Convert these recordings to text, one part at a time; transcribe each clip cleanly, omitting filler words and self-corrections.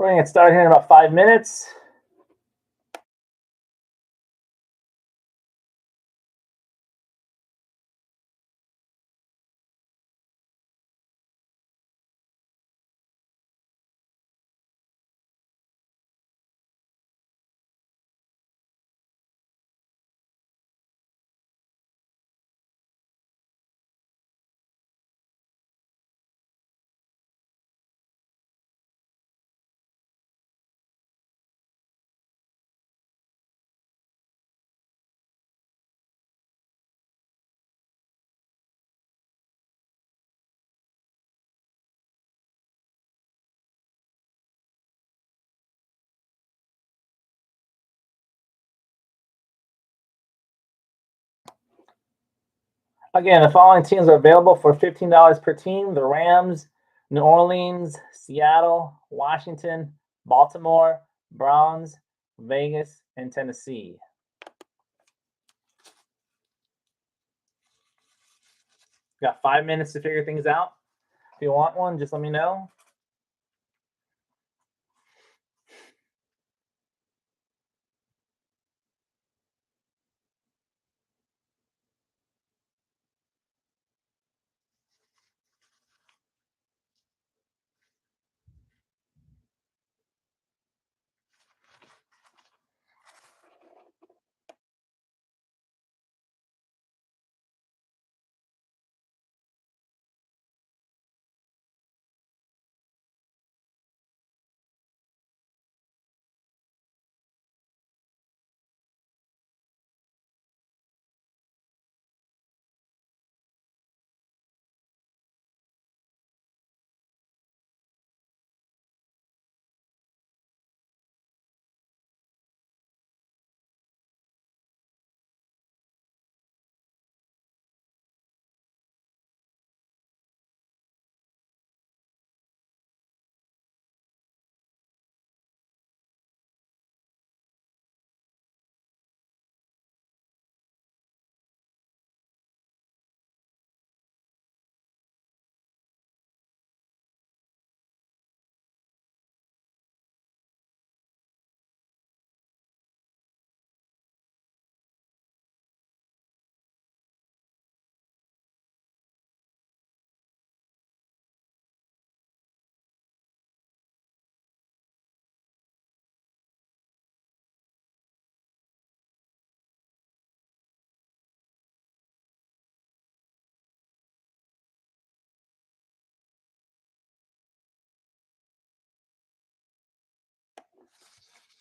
We're going to get started here in about 5 minutes. Again, the following teams are available for $15 per team: the Rams, New Orleans, Seattle, Washington, Baltimore, Browns, Vegas, and Tennessee. Got 5 minutes to figure things out. If you want one, just let me know.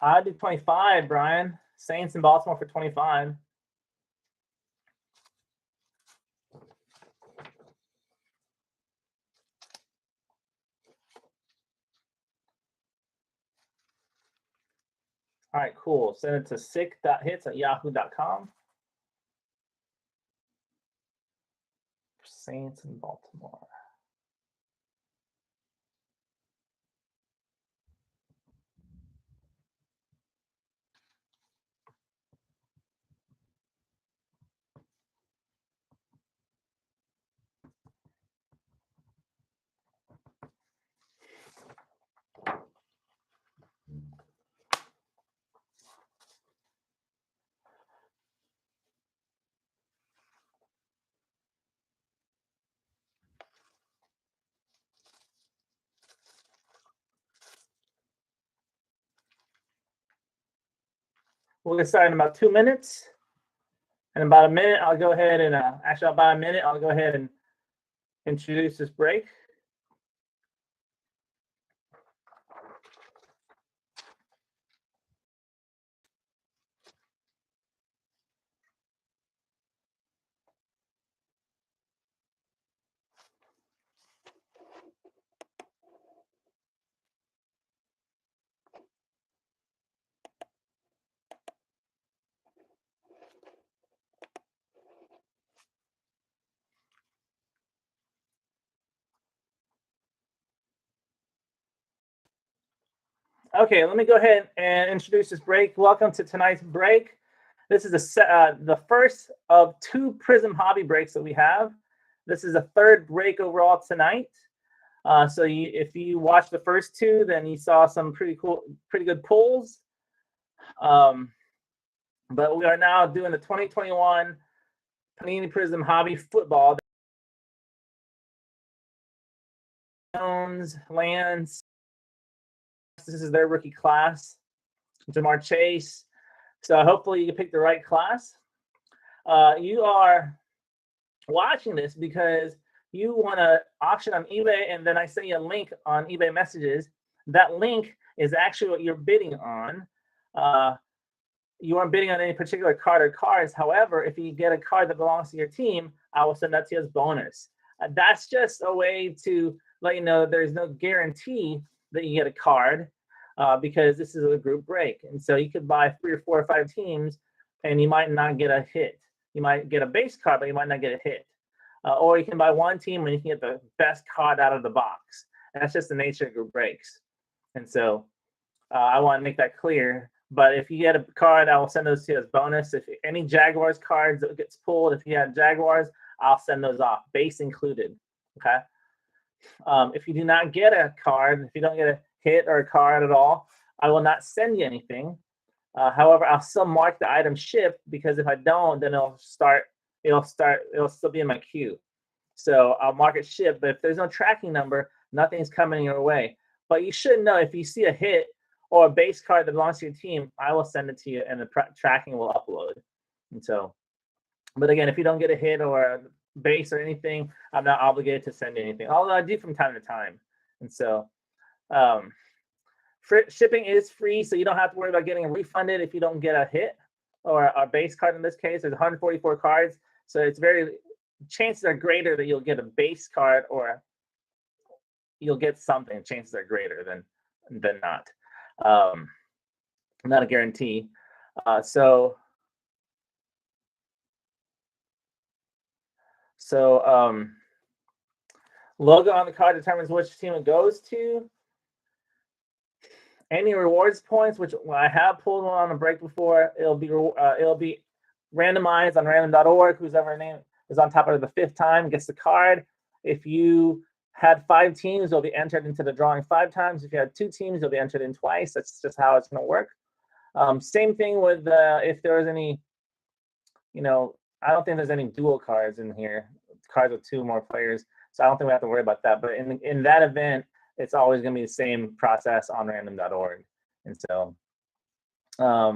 I did 25, Brian. Saints in Baltimore for 25. All right, cool. Send it to sick.hits@yahoo.com. Saints in Baltimore. We'll get started in about 2 minutes. In about a minute, I'll go ahead and actually about a minute, I'll go ahead and introduce this break. Okay, let me go ahead and introduce this break. Welcome to tonight's break. This is the first of 2 Prizm hobby breaks that we have. This is the 3rd break overall tonight. So if you watched the first two, then you saw some pretty good pulls. But we are now doing the 2021 Panini Prizm Hobby Football. Jones, Lance, this is their rookie class. Jamar Chase. So hopefully you can pick the right class. You are watching this because you want to auction on eBay, and then I send you a link on eBay messages. That link is actually what you're bidding on. You aren't bidding on any particular card or cards. However, if you get a card that belongs to your team, I will send that to you as bonus. That's just a way to let you know there's no guarantee that you get a card because this is a group break. And so you could buy 3 or 4 or 5 teams and you might not get a hit. You might get a base card, but you might not get a hit. Or you can buy one team and you can get the best card out of the box. And that's just the nature of group breaks. And so I want to make that clear. But if you get a card, I will send those to you as bonus. If any Jaguars cards that gets pulled, if you have Jaguars, I'll send those off, base included. Okay. If you do not get a card, if you don't get a hit or a card at all, I will not send you anything. However, I'll still mark the item shipped because if I don't, then it'll still be in my queue. So I'll mark it shipped, but if there's no tracking number, nothing's coming your way. But you should know if you see a hit or a base card that belongs to your team, I will send it to you and the tracking will upload. And so, but again, if you don't get a hit or a base or anything, I'm not obligated to send you anything, although I do from time to time. And so shipping is free, so you don't have to worry about getting refunded if you don't get a hit or a base card. In this case, there's 144 cards, so it's chances are greater that you'll get a base card or you'll get something. Chances are greater than not. Not a guarantee. So logo on the card determines which team it goes to. Any rewards points, which I have pulled one on a break before, it'll be randomized on random.org. Whoever name is on top of the 5th time gets the card. If you had 5 teams, they'll be entered into the drawing 5 times. If you had 2 teams, they'll be entered in twice. That's just how it's going to work. Same thing with if there was any, I don't think there's any dual cards in here, cards with 2 more players. So I don't think we have to worry about that. But in that event, it's always going to be the same process on random.org. And so I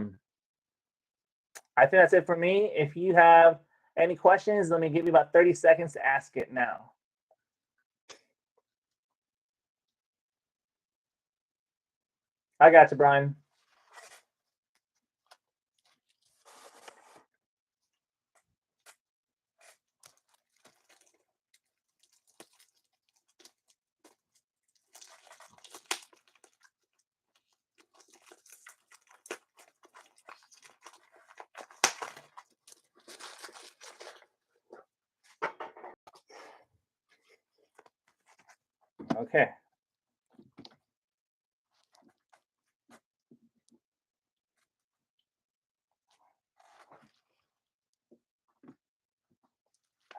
think that's it for me. If you have any questions, let me give you about 30 seconds to ask it now. I got you, Brian. Okay.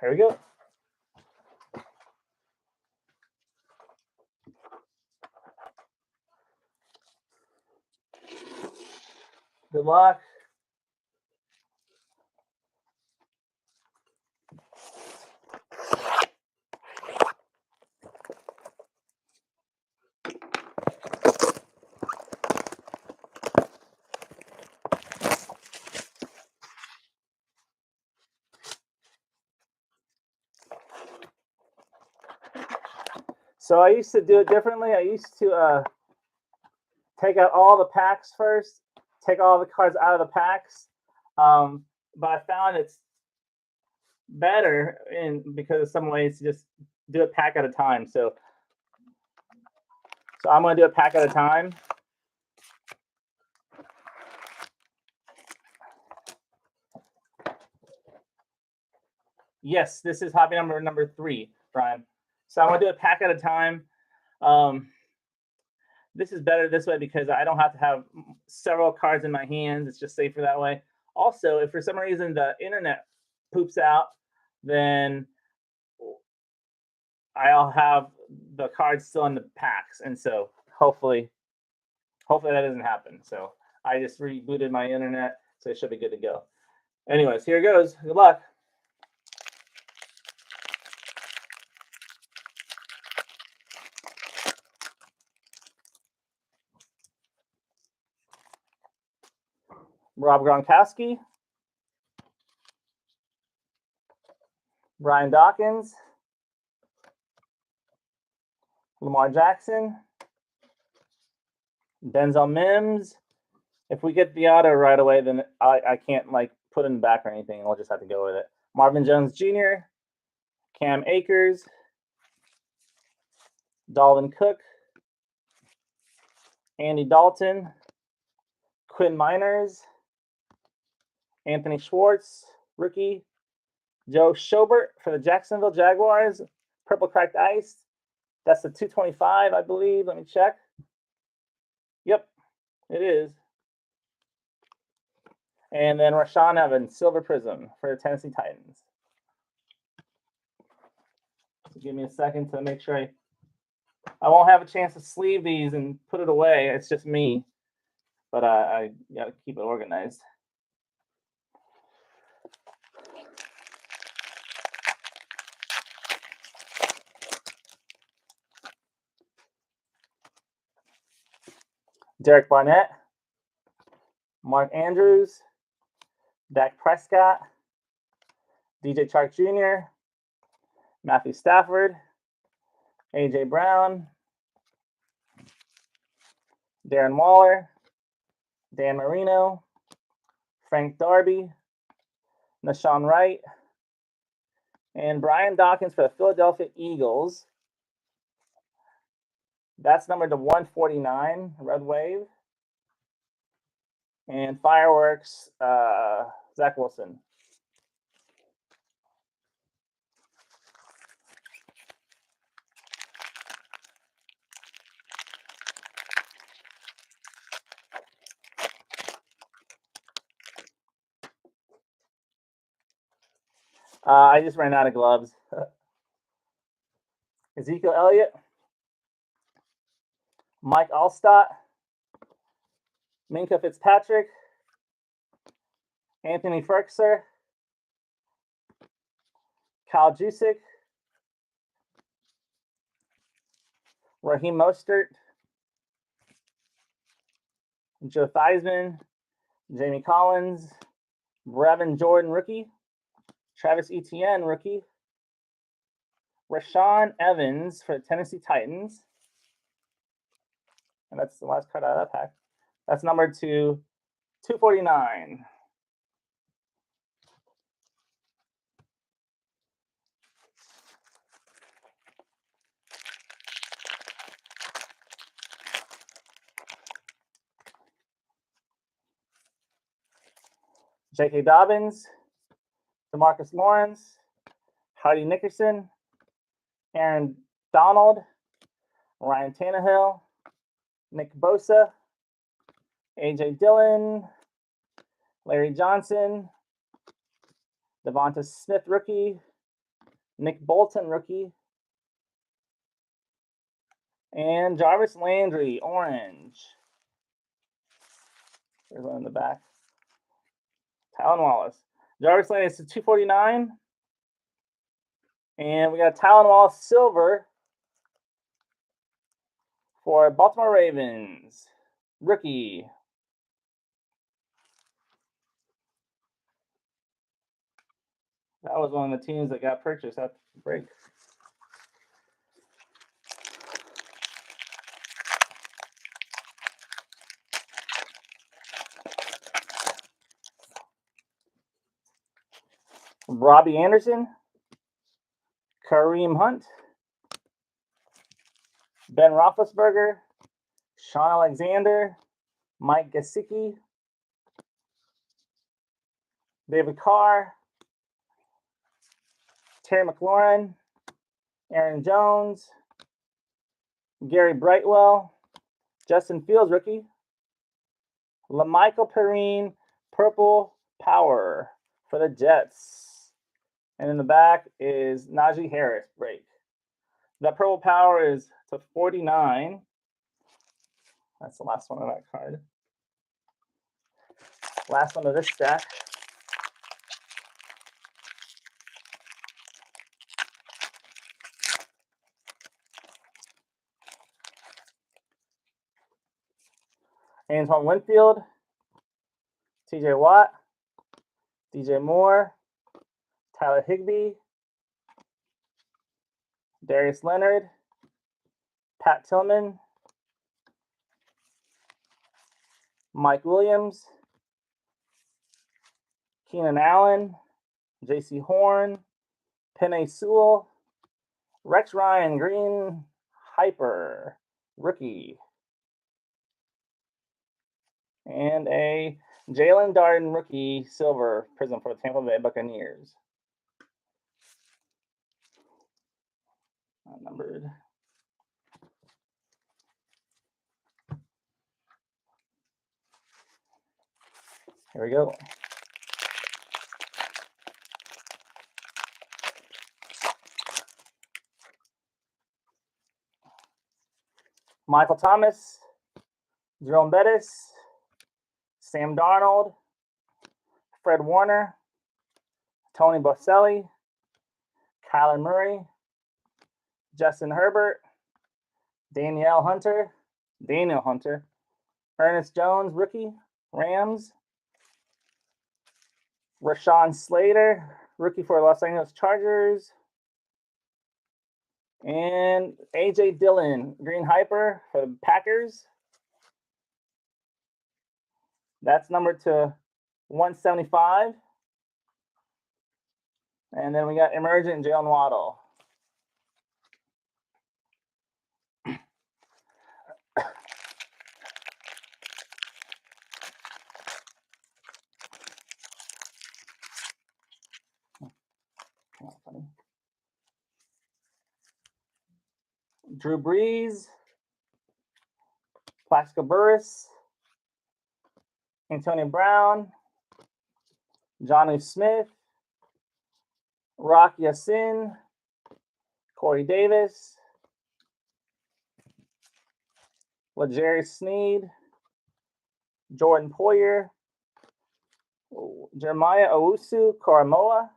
Here we go. Good luck. So I used to do it differently. I used to take out all the packs first, take all the cards out of the packs. But I found it's better because of some ways to just do it pack at a time. So I'm going to do a pack at a time. Yes, this is hobby number 3, Brian. So I'm going to do a pack at a time. This is better this way because I don't have to have several cards in my hands. It's just safer that way. Also, if for some reason the internet poops out, then I'll have the card's still in the packs, and so hopefully that doesn't happen. So I just rebooted my internet, so it should be good to go. Anyways, here goes. Good luck. Rob Gronkowski, Brian Dawkins, Lamar Jackson, Denzel Mims. If we get the auto right away, then I can't like put in the back or anything. We'll just have to go with it. Marvin Jones Jr., Cam Akers, Dalvin Cook, Andy Dalton, Quinn Miners, Anthony Schwartz, rookie, Joe Schobert for the Jacksonville Jaguars, purple cracked ice. That's the 225, I believe. Let me check. Yep, it is. And then Rashaan Evans, silver prism for the Tennessee Titans. So give me a second to make sure I won't have a chance to sleeve these and put it away. It's just me, but I got to keep it organized. Derek Barnett, Mark Andrews, Dak Prescott, DJ Chark Jr., Matthew Stafford, A.J. Brown, Darren Waller, Dan Marino, Frank Darby, Nashawn Wright, and Brian Dawkins for the Philadelphia Eagles. That's numbered to 149, Red Wave. And Fireworks, Zach Wilson. I just ran out of gloves. Ezekiel Elliott, Mike Allstott, Minka Fitzpatrick, Anthony Ferkser, Kyle Jusic, Raheem Mostert, Joe Theismann, Jamie Collins, Brevin Jordan, rookie, Travis Etienne, rookie, Rashaan Evans for the Tennessee Titans. And that's the last card out of that pack. That's numbered to 249. J.K. Dobbins, DeMarcus Lawrence, Hardy Nickerson, Aaron Donald, Ryan Tannehill, Nick Bosa, A.J. Dillon, Larry Johnson, Devonta Smith, rookie, Nick Bolton, rookie, and Jarvis Landry, orange. There's one in the back. Talon Wallace. Jarvis Landry is to 249. And we got Talon Wallace, silver for Baltimore Ravens, rookie. That was one of the teams that got purchased after the break. Robbie Anderson, Kareem Hunt, Ben Roethlisberger, Sean Alexander, Mike Gesicki, David Carr, Terry McLaurin, Aaron Jones, Gary Brightwell, Justin Fields, rookie, LaMichael Perrine, purple power for the Jets. And in the back is Najee Harris, break. That purple power is to 49. That's the last one of that card. Last one of this stack. Antoine Winfield, TJ Watt, DJ Moore, Tyler Higbee, Darius Leonard, Pat Tillman, Mike Williams, Keenan Allen, J.C. Horn, Penei Sewell, Rex Ryan Green Hyper rookie, and a Jalen Darden rookie silver Prizm for the Tampa Bay Buccaneers. Numbered. Here we go. Michael Thomas, Jerome Bettis, Sam Darnold, Fred Warner, Tony Boselli, Kyler Murray, Justin Herbert, Daniel Hunter, Ernest Jones, rookie, Rams, Rashawn Slater, rookie for Los Angeles Chargers, and A.J. Dillon, green hyper for the Packers. That's numbered to 175. And then we got Emergent Jalen Waddle. Drew Brees, Plaxico Burress, Antonio Brown, Jonnu Smith, Rock Yassin, Corey Davis, L'Jarius Sneed, Jordan Poyer, Jeremiah Owusu-Koramoah,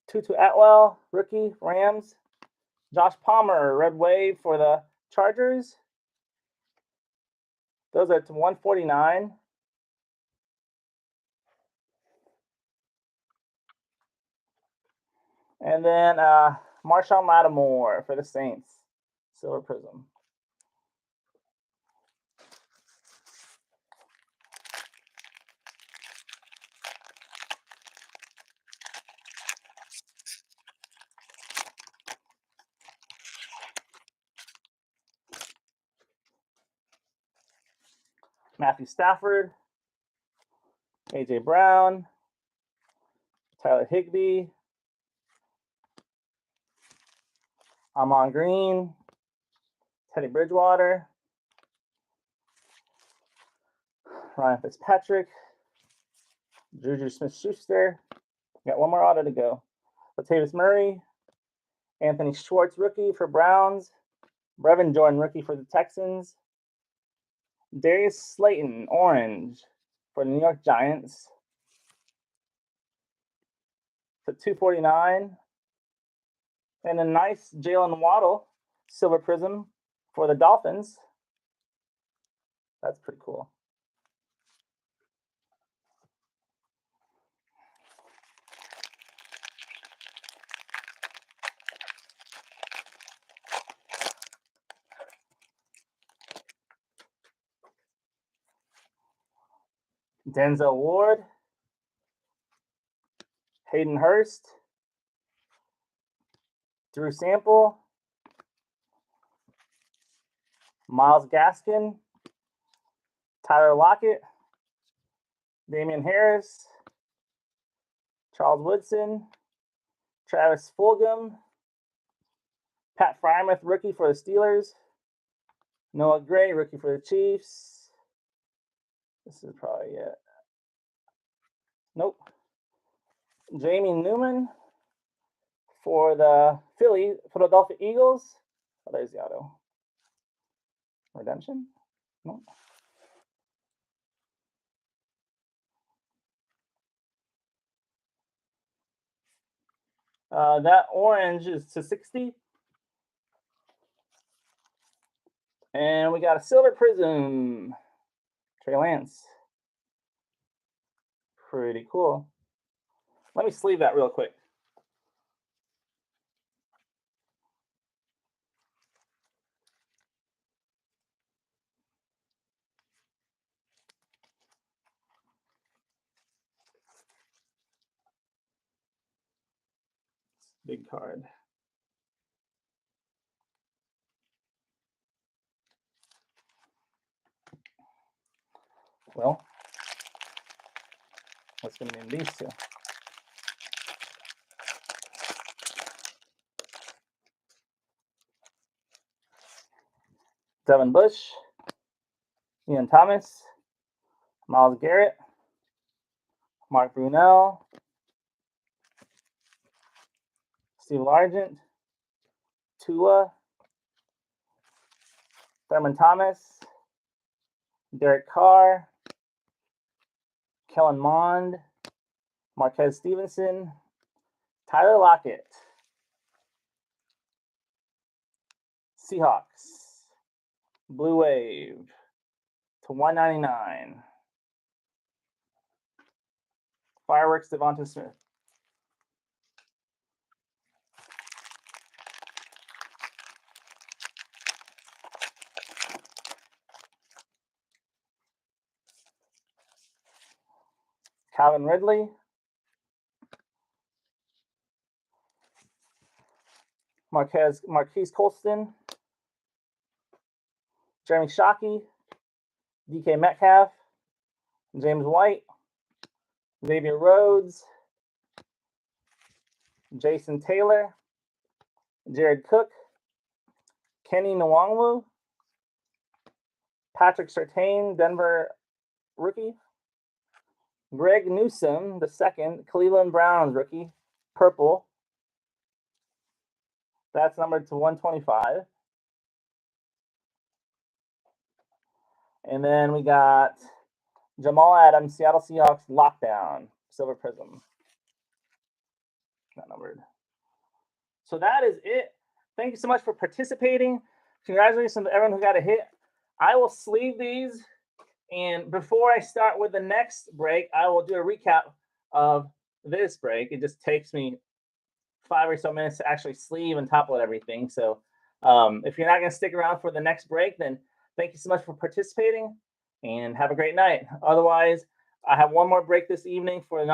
Tutu Atwell, rookie, Rams, Josh Palmer, red wave for the Chargers. Those are to 149. And then Marshawn Lattimore for the Saints, silver Prizm. Matthew Stafford, A.J. Brown, Tyler Higbee, Amon Green, Teddy Bridgewater, Ryan Fitzpatrick, Juju Smith-Schuster. Got one more auto to go. Latavius Murray, Anthony Schwartz, rookie for Browns, Brevin Jordan, rookie for the Texans, Darius Slayton, orange for the New York Giants, to 249. And a nice Jalen Waddle, silver Prizm for the Dolphins. That's pretty cool. Denzel Ward, Hayden Hurst, Drew Sample, Myles Gaskin, Tyler Lockett, Damian Harris, Charles Woodson, Travis Fulgham, Pat Freiermuth, rookie for the Steelers, Noah Gray, rookie for the Chiefs. This is probably it. Nope. Jamie Newman, For the Philadelphia Eagles, oh, there's the auto. Redemption? No. That orange is to 60. And we got a silver Prizm. Trey Lance. Pretty cool. Let me sleeve that real quick. Big card. Well, what's going to be in these two? Devin Bush, Ian Thomas, Myles Garrett, Mark Brunell, Steve Largent, Tua, Thurman Thomas, Derek Carr, Kellen Mond, Marquez Stevenson, Tyler Lockett, Seahawks, Blue Wave to 199. Fireworks, Devonta Smith. Calvin Ridley, Marquise Colston, Jeremy Shockey, DK Metcalf, James White, Xavier Rhodes, Jason Taylor, Jared Cook, Kenny Nwangwu, Patrick Surtain, Denver rookie, Greg Newsome, the second, Cleveland Browns rookie, purple. That's numbered to 125. And then we got Jamal Adams, Seattle Seahawks lockdown, silver Prizm. Not numbered. So that is it. Thank you so much for participating. Congratulations to everyone who got a hit. I will sleeve these. And before I start with the next break, I will do a recap of this break. It just takes me 5 or so minutes to actually sleeve and top load everything. So if you're not going to stick around for the next break, then thank you so much for participating and have a great night. Otherwise, I have one more break this evening for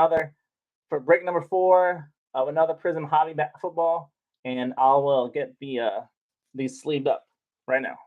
break number 4 of another Prizm Hobby Football, and I will get these sleeved up right now.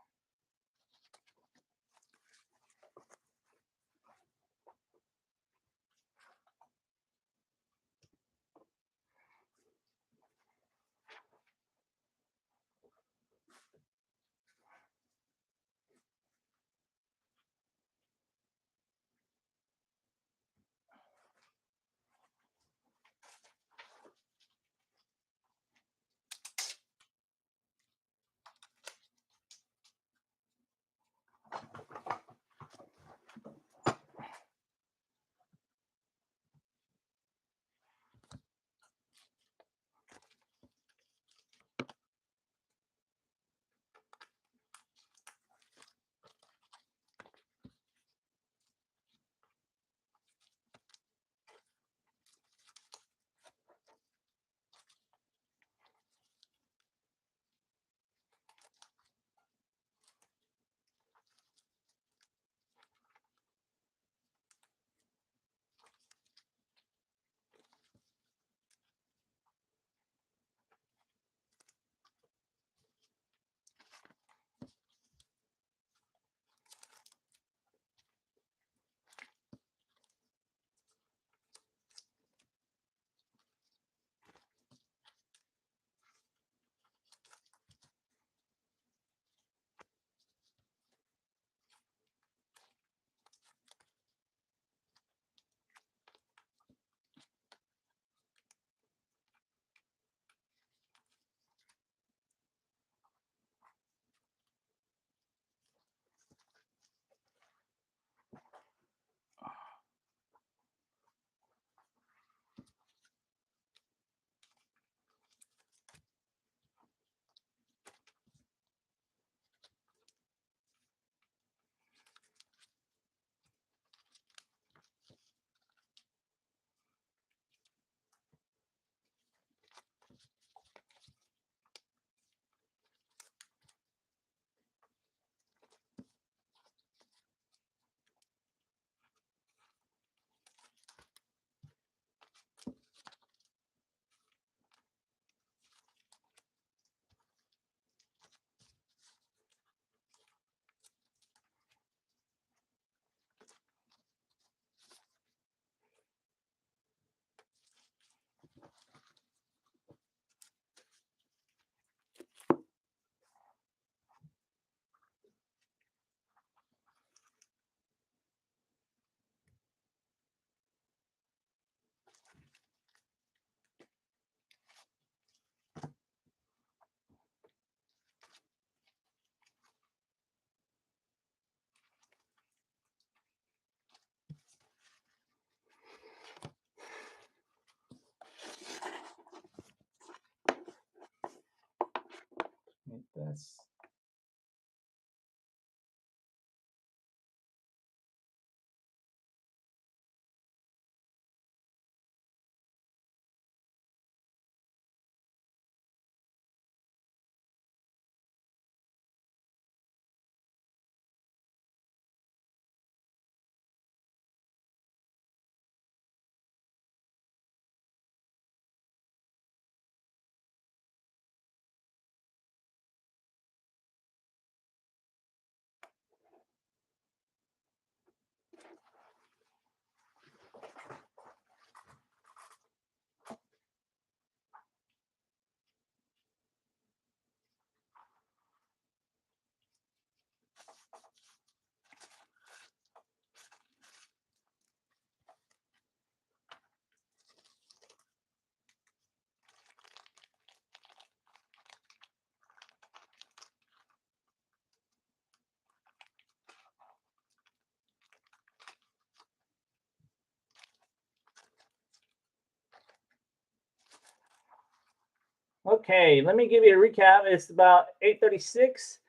Okay, let me give you a recap. It's about 8:36.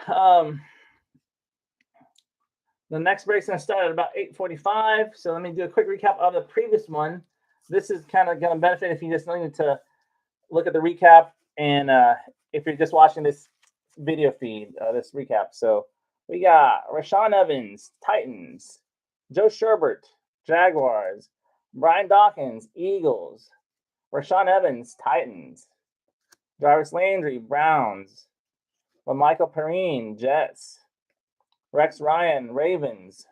The next break's gonna start at about 8:45. So let me do a quick recap of the previous one. This is kind of gonna benefit if you just need to look at the recap, and if you're just watching this video feed, this recap. So we got Rashawn Evans, Titans, Joe Sherbert, Jaguars, Brian Dawkins, Eagles, Rashawn Evans, Titans, Jarvis Landry, Browns, LaMichael Perrine, Jets, Rex Ryan, Ravens,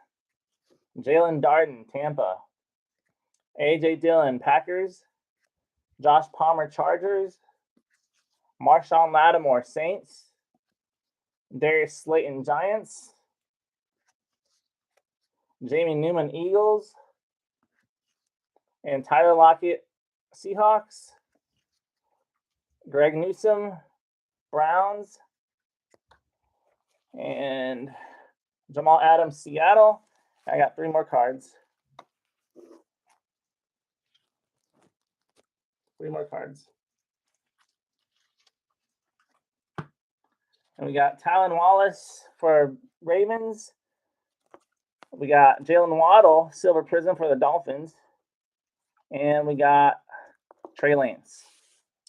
Jalen Darden, Tampa, AJ Dillon, Packers, Josh Palmer, Chargers, Marshawn Lattimore, Saints, Darius Slayton, Giants, Jamie Newman, Eagles, and Tyler Lockett, Seahawks, Greg Newsome, Browns, and Jamal Adams, Seattle. I got 3 more cards. 3 more cards. And we got Tylan Wallace for Ravens. We got Jalen Waddle, Silver Prizm for the Dolphins. And we got Trey Lance,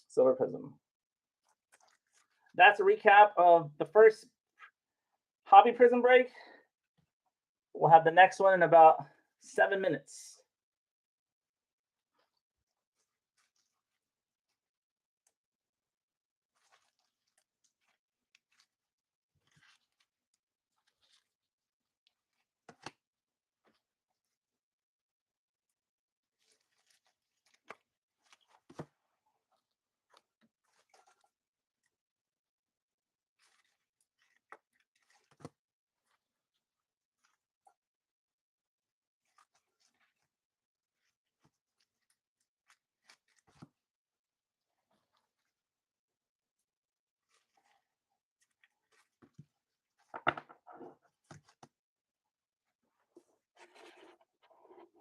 Silver Prizm. That's a recap of the first Hobby Prizm break. We'll have the next one in about 7 minutes.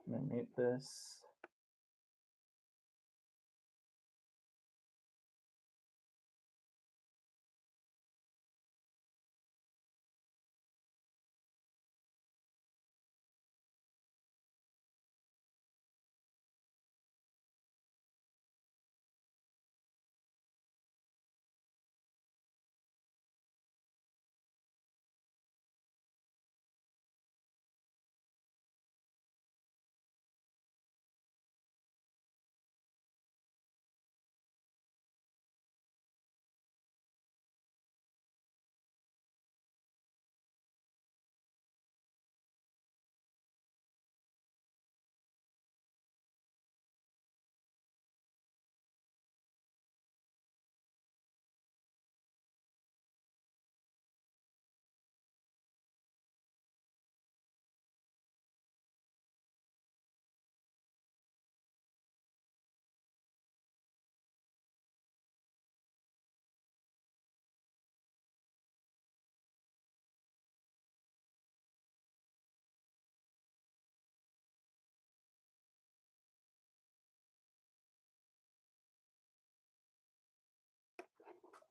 Let me mute this.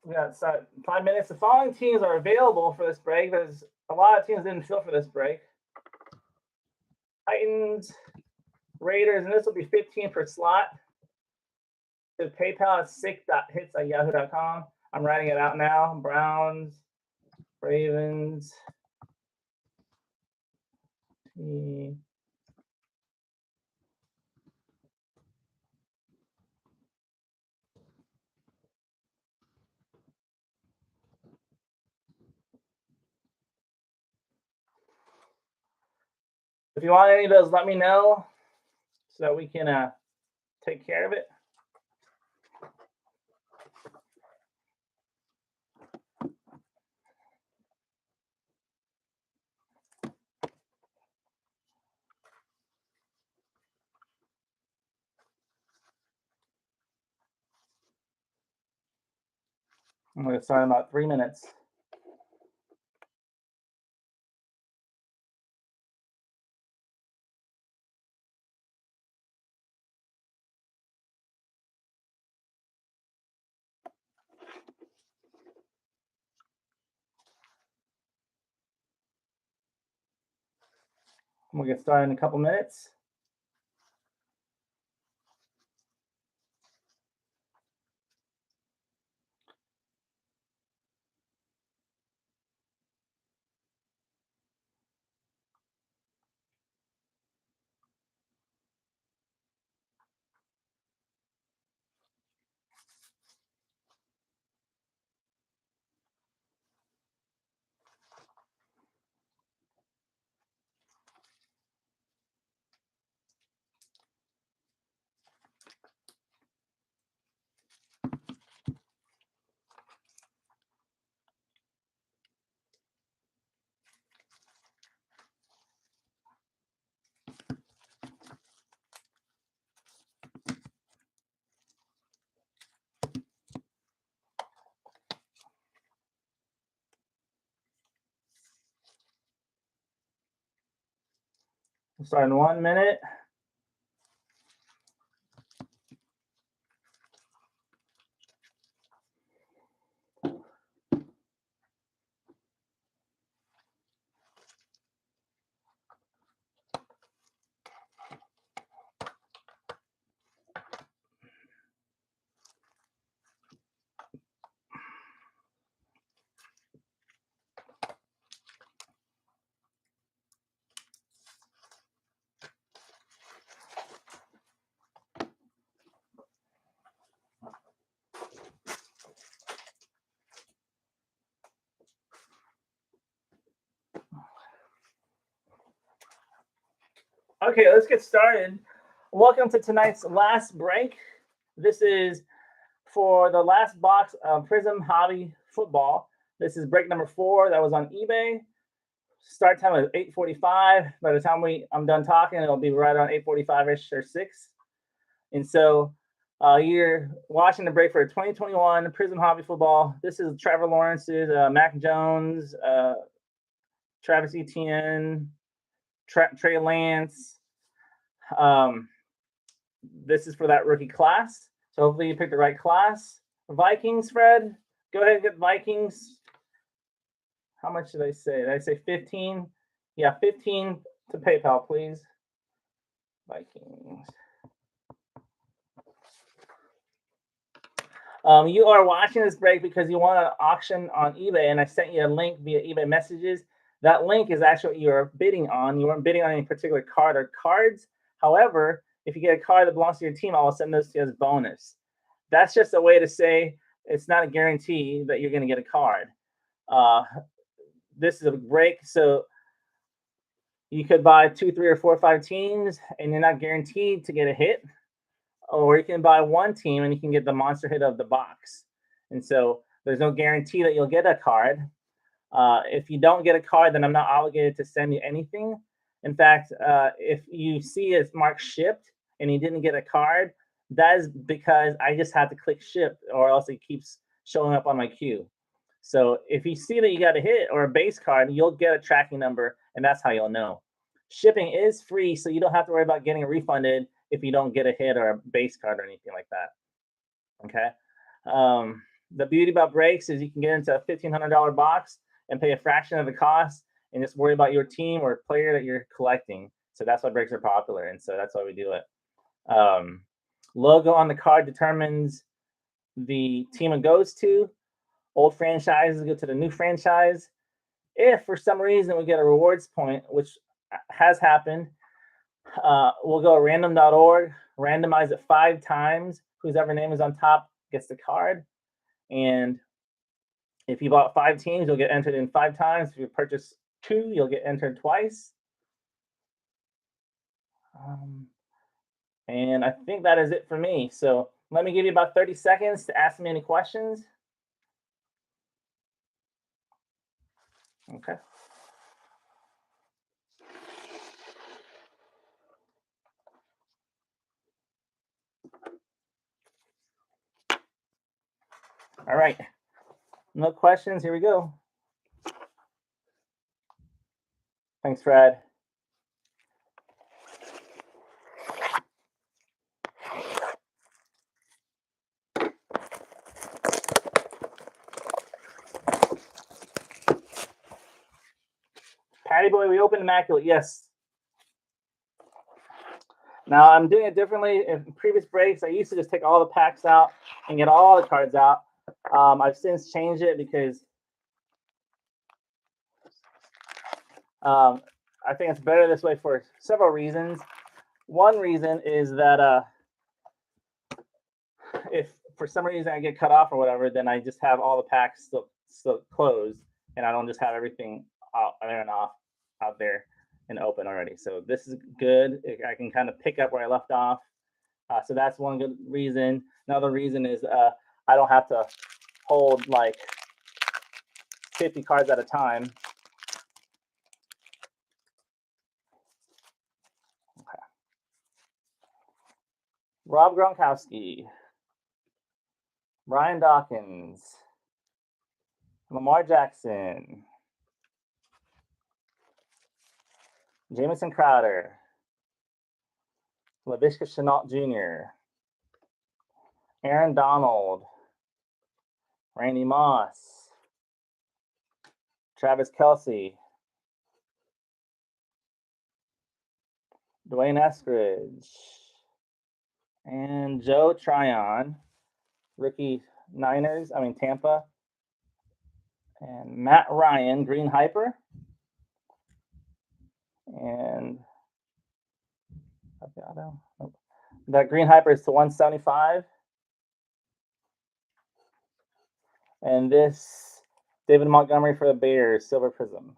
We got 5 minutes. The following teams are available for this break. There's a lot of teams didn't fill for this break. Titans, Raiders, and this will be 15 per slot. The PayPal is sick.hits@yahoo.com. I'm writing it out now. Browns, Ravens, If you want any of those, let me know so we can take care of it. I'm going to start in about 3 minutes. We'll get started in a couple minutes. We'll start in 1 minute. Okay, let's get started. Welcome to tonight's last break. This is for the last box of Prizm Hobby Football. This is break number 4 that was on eBay. Start time is 8:45. By the time I'm done talking, it'll be right around 8:45-ish or 6. And so you're watching the break for 2021 Prizm Hobby Football. This is Trevor Lawrence's, Mac Jones, Travis Etienne, Trey Lance. This is for that rookie class. So hopefully you picked the right class. Vikings, Fred. Go ahead and get Vikings. How much did I say? Did I say 15? Yeah, 15 to PayPal, please. Vikings. You are watching this break because you want an auction on eBay, and I sent you a link via eBay messages. That link is actually what you're bidding on. You weren't bidding on any particular card or cards. However, if you get a card that belongs to your team, I will send those to you as bonus. That's just a way to say it's not a guarantee that you're going to get a card. This is a break, so you could buy 2, 3, or 4, or 5 teams, and you're not guaranteed to get a hit. Or you can buy one team and you can get the monster hit of the box. And so there's no guarantee that you'll get a card. If you don't get a card, then I'm not obligated to send you anything. In fact, if you see it's marked shipped and you didn't get a card, that is because I just had to click ship, or else it keeps showing up on my queue. So if you see that you got a hit or a base card, you'll get a tracking number, and that's how you'll know. Shipping is free, so you don't have to worry about getting refunded if you don't get a hit or a base card or anything like that. Okay. The beauty about breaks is you can get into a $1,500 box and pay a fraction of the cost and just worry about your team or player that you're collecting. So that's why breaks are popular, and so that's why we do it. Logo on the card determines the team it goes to. Old franchises go to the new franchise. If for some reason we get a rewards point, which has happened, we'll go random.org, randomize it 5 times. Whoever name is on top gets the card. And if you bought 5 teams, you'll get entered in 5 times. If you purchase 2, you'll get entered twice. And I think that is it for me. So let me give you about 30 seconds to ask me any questions. Okay. All right. No questions. Here we go. Thanks, Fred. Patty Boy, we opened Immaculate. Yes. Now I'm doing it differently. In previous breaks, I used to just take all the packs out and get all the cards out. I've since changed it because I think it's better this way for several reasons. One reason is that if for some reason I get cut off or whatever, then I just have all the packs still closed, and I don't just have everything out there and off out there and open already. So this is good. I can kind of pick up where I left off. So that's one good reason. Another reason is I don't have to hold like 50 cards at a time. Okay. Rob Gronkowski, Brian Dawkins, Lamar Jackson, Jamison Crowder, Laviska Shenault Jr., Aaron Donald, Randy Moss, Travis Kelce, Dwayne Eskridge, and Joe Tryon, rookie Tampa, and Matt Ryan, Green Hyper, and that Green Hyper is to 175. And this David Montgomery for the Bears, Silver Prizm.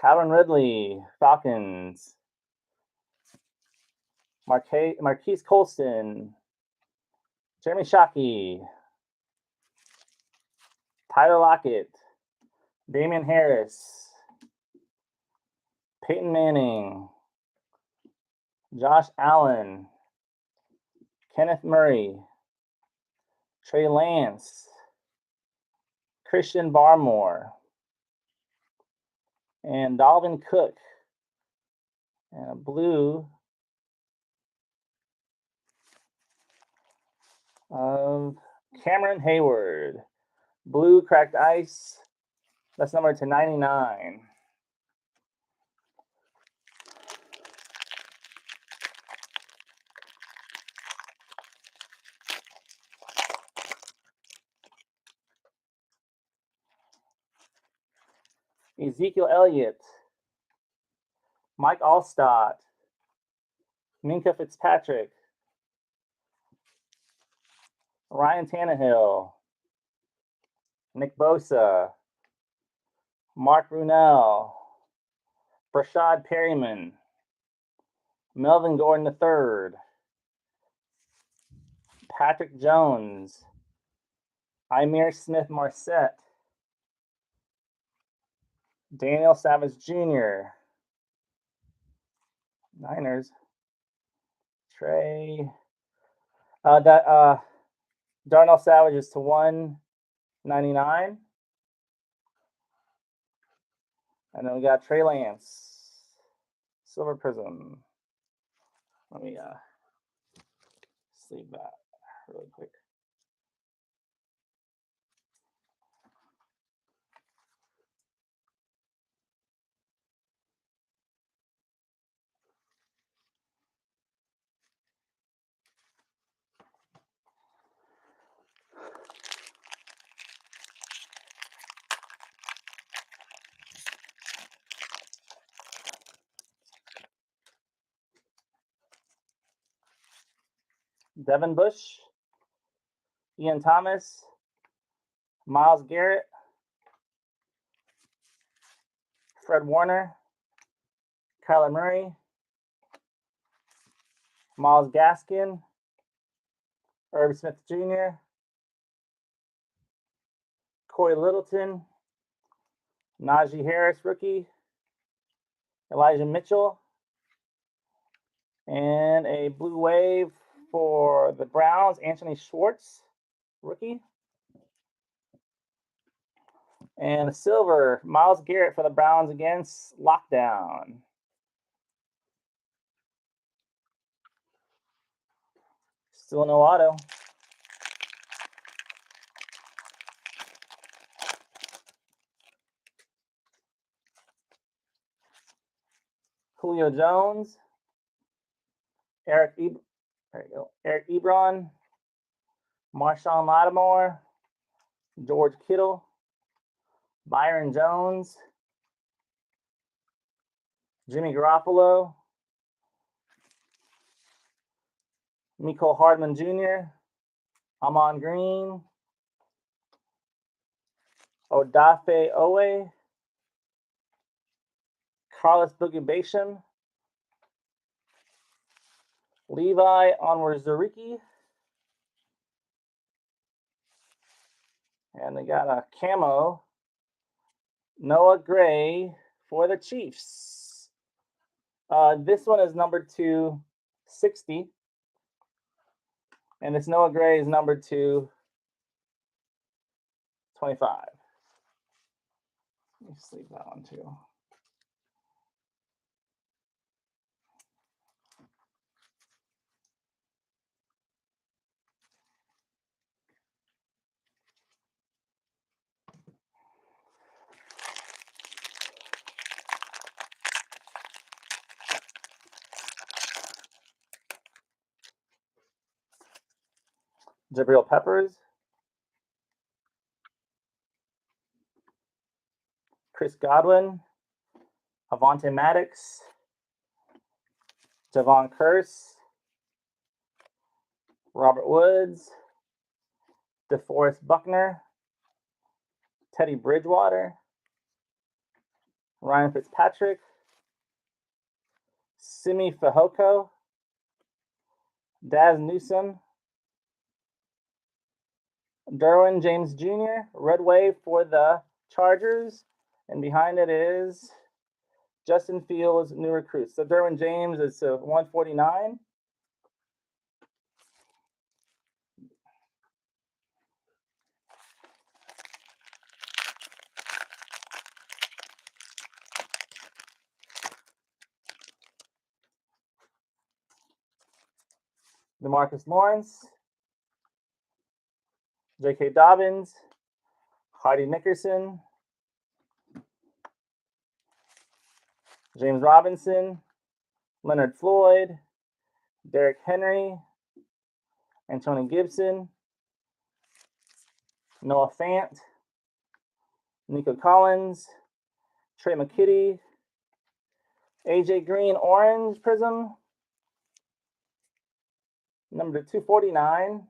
Calvin Ridley, Falcons. Marquise Colston, Jeremy Shockey, Tyler Lockett, Damian Harris, Peyton Manning, Josh Allen, Kenneth Murray, Trey Lance, Christian Barmore, and Dalvin Cook, and a blue of Cameron Hayward. Blue cracked ice. That's numbered to 99. Ezekiel Elliott, Mike Allstott, Minka Fitzpatrick, Ryan Tannehill, Nick Bosa, Mark Brunell, Brashad Perryman, Melvin Gordon III, Patrick Jones, Ihmir Smith-Marsette, Daniel Savage Jr., Niners, Trey, Darnell Savage is to 199. And then we got Trey Lance, Silver Prizm. Let me sleeve that really quick. Devin Bush, Ian Thomas, Myles Garrett, Fred Warner, Kyler Murray, Myles Gaskin, Irv Smith Jr., Corey Littleton, Najee Harris, rookie, Elijah Mitchell, and a blue wave for the Browns, Anthony Schwartz, rookie. And a silver, Myles Garrett for the Browns against Lockdown. Still no auto. Julio Jones. There you go. Eric Ebron. Marshawn Lattimore. George Kittle. Byron Jones. Jimmy Garoppolo. Mecole Hardman Jr. Amon Green. Odafe Owe. Carlos Boogie Basham. Levi Onwuzurike. And they got a camo. Noah Gray for the Chiefs. This one is numbered to 60. And this Noah Gray is numbered to 25. Let me sleep that one too. Jabril Peppers. Chris Godwin. Avonte Maddox. Javon Curse. Robert Woods. DeForest Buckner. Teddy Bridgewater. Ryan Fitzpatrick. Simi Fehoko. Daz Newsome. Derwin James Jr. Red Wave for the Chargers. And behind it is Justin Fields, new recruits. So Derwin James is 149. DeMarcus Lawrence. J.K. Dobbins. Hardy Nickerson. James Robinson. Leonard Floyd. Derrick Henry. Antonio Gibson. Noah Fant. Nico Collins. Trey McKitty. AJ Green Orange Prizm. Number 249.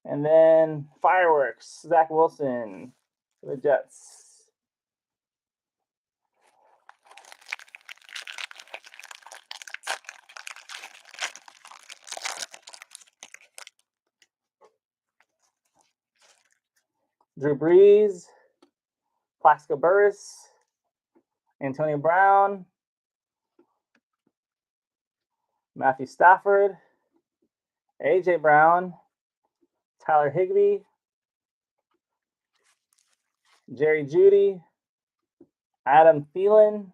And then Fireworks, Zach Wilson for the Jets. Drew Brees, Plaxico Burress, Antonio Brown, Matthew Stafford, A.J. Brown, Tyler Higbee, Jerry Jeudy, Adam Thielen,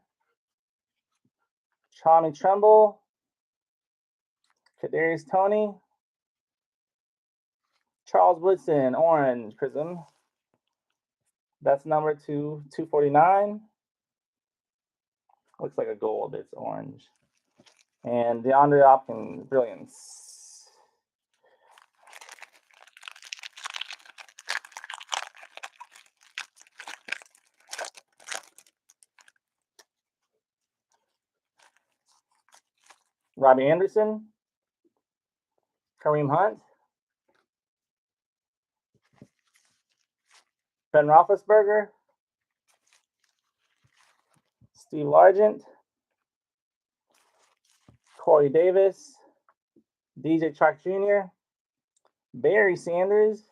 Tommy Tremble, Kadarius Toney, Charles Woodson, Orange Prizm. That's number 249. Looks like a gold, it's orange. And DeAndre Hopkins, Brilliance. Robbie Anderson, Kareem Hunt, Ben Roethlisberger, Steve Largent, Corey Davis, DJ Chark Jr., Barry Sanders,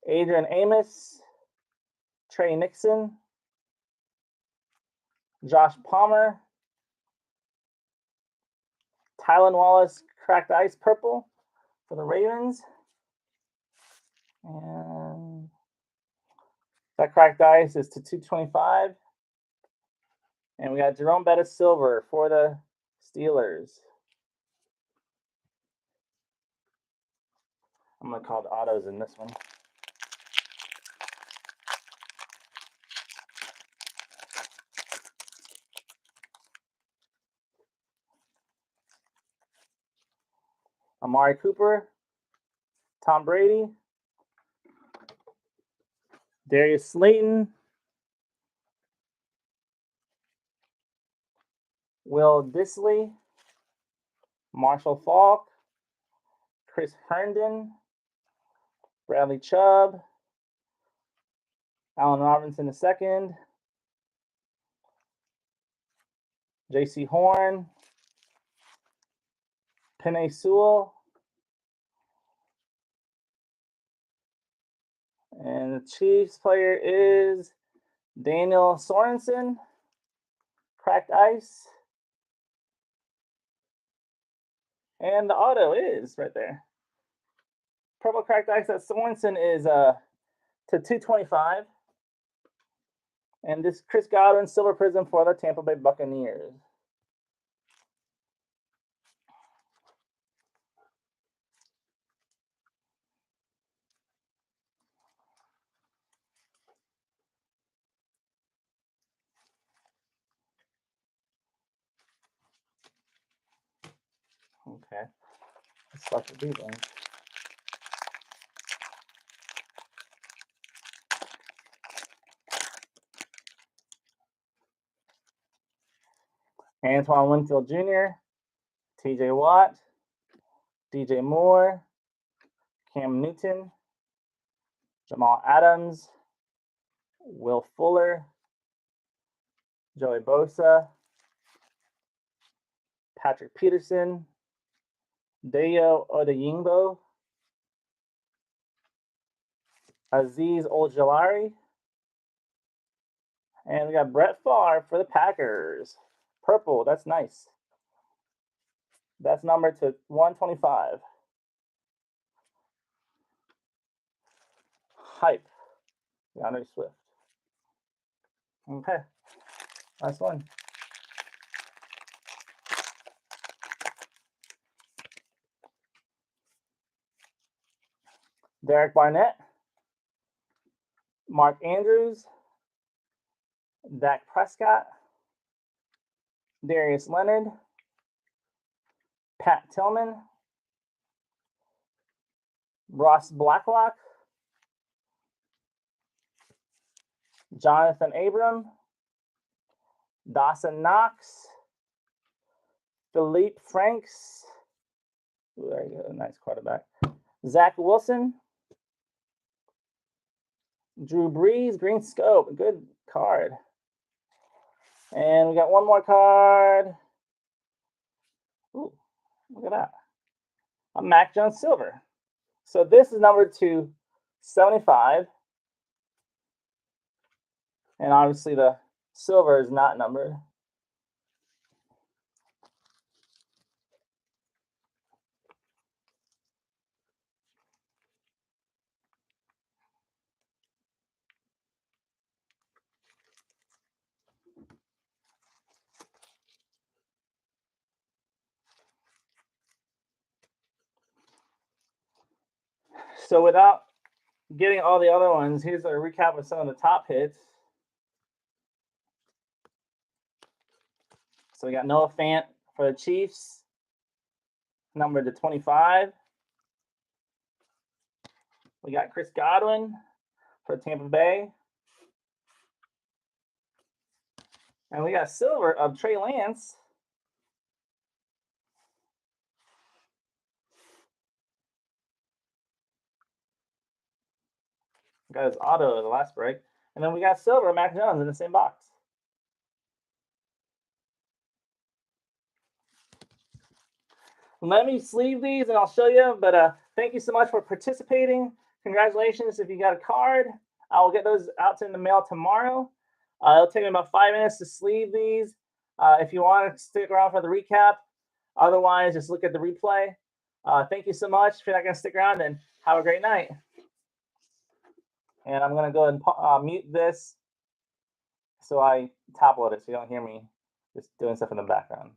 Adrian Amos, Trey Nixon, Josh Palmer, Tylan Wallace, Cracked Ice Purple for the Ravens. And that Cracked Ice is to 225. And we got Jerome Bettis Silver for the Steelers. I'm going to call the autos in this one. Amari Cooper, Tom Brady, Darius Slayton, Will Dissly, Marshall Faulk, Chris Herndon, Bradley Chubb, Allen Robinson II, J.C. Horn, Penei Sewell, and the Chiefs player is Daniel Sorensen, Cracked Ice, and the auto is right there. Purple Cracked Ice at Sorensen is to 225. And this Chris Godwin Silver Prizm for the Tampa Bay Buccaneers. Okay, let's start with these ones. Antoine Winfield Jr., TJ Watt, DJ Moore, Cam Newton, Jamal Adams, Will Fuller, Joey Bosa, Patrick Peterson, Dayo Odeyingbo, Azeez Ojulari, and we got Brett Favre for the Packers. Purple, that's nice. That's numbered to 125. Hype, DeAndre Swift. Okay, last one. Derek Barnett, Mark Andrews, Dak Prescott, Darius Leonard, Pat Tillman, Ross Blacklock, Jonathan Abram, Dawson Knox, Philippe Franks, ooh, there you go, nice quarterback, Zach Wilson, Drew Brees, Green Scope, good card. And we got one more card. Ooh, look at that. A Mac Jones Silver. So this is numbered to 75. And obviously the silver is not numbered. So without getting all the other ones, here's a recap of some of the top hits. So we got Noah Fant for the Chiefs, numbered to 25. We got Chris Godwin for Tampa Bay. And we got silver of Trey Lance. Got his auto in the last break. And then we got silver Mac Jones in the same box. Let me sleeve these and I'll show you. But thank you so much for participating. Congratulations if you got a card. I will get those out in the mail tomorrow. It'll take me about 5 minutes to sleeve these. If you want to stick around for the recap. Otherwise, just look at the replay. Thank you so much. If you're not going to stick around, then have a great night. And I'm going to go ahead and mute this so I top load it so you don't hear me just doing stuff in the background.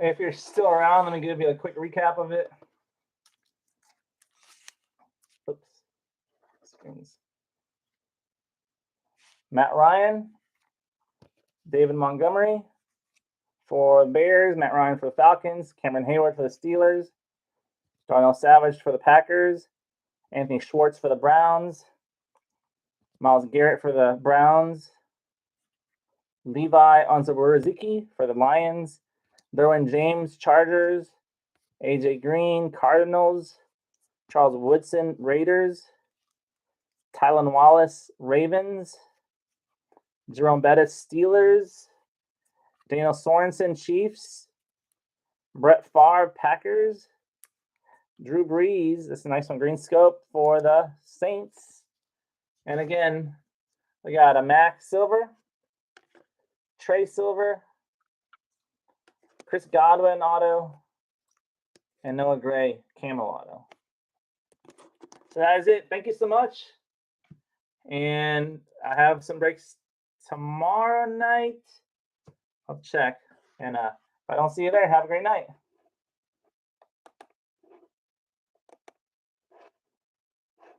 if you're still around, let me give you a quick recap of it. Oops. Screens. Matt Ryan, David Montgomery for the Bears, Matt Ryan for the Falcons, Cameron Hayward for the Steelers, Darnell Savage for the Packers, Anthony Schwartz for the Browns, Myles Garrett for the Browns, Levi Onwuzurike for the Lions, Derwin James, Chargers, AJ Green, Cardinals, Charles Woodson, Raiders, Tylan Wallace, Ravens, Jerome Bettis, Steelers, Daniel Sorensen, Chiefs, Brett Favre, Packers, Drew Brees, this is a nice one, green scope for the Saints. And again, we got a Mac Silver, Trey Silver, Chris Godwin auto, and Noah Gray camo auto. So that is it. Thank you so much. And I have some breaks tomorrow night. I'll check. And if I don't see you there, have a great night.